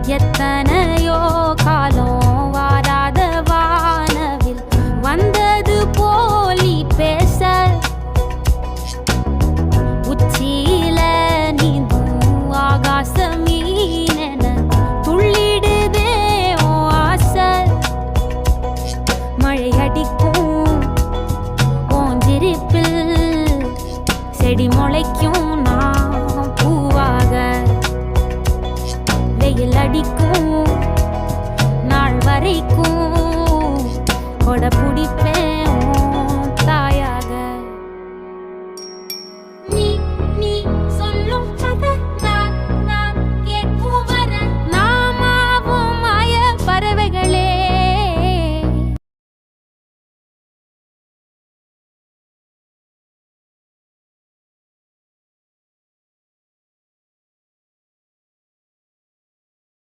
எத்தனையோ காலம் வாராத வானவில் வந்தது போலி பேச உச்சியில நீந்தும் ஆகாச மீனென துள்ளிடுதே ஓ ஆசை மழை அடிக்கும் ஓஞ்சிருப்பில் செடி முளைக்கும் நான் பூவாக வெயில் அடிக்கும் நாள் வரைக்கும் கொடை பிடிப்பேன்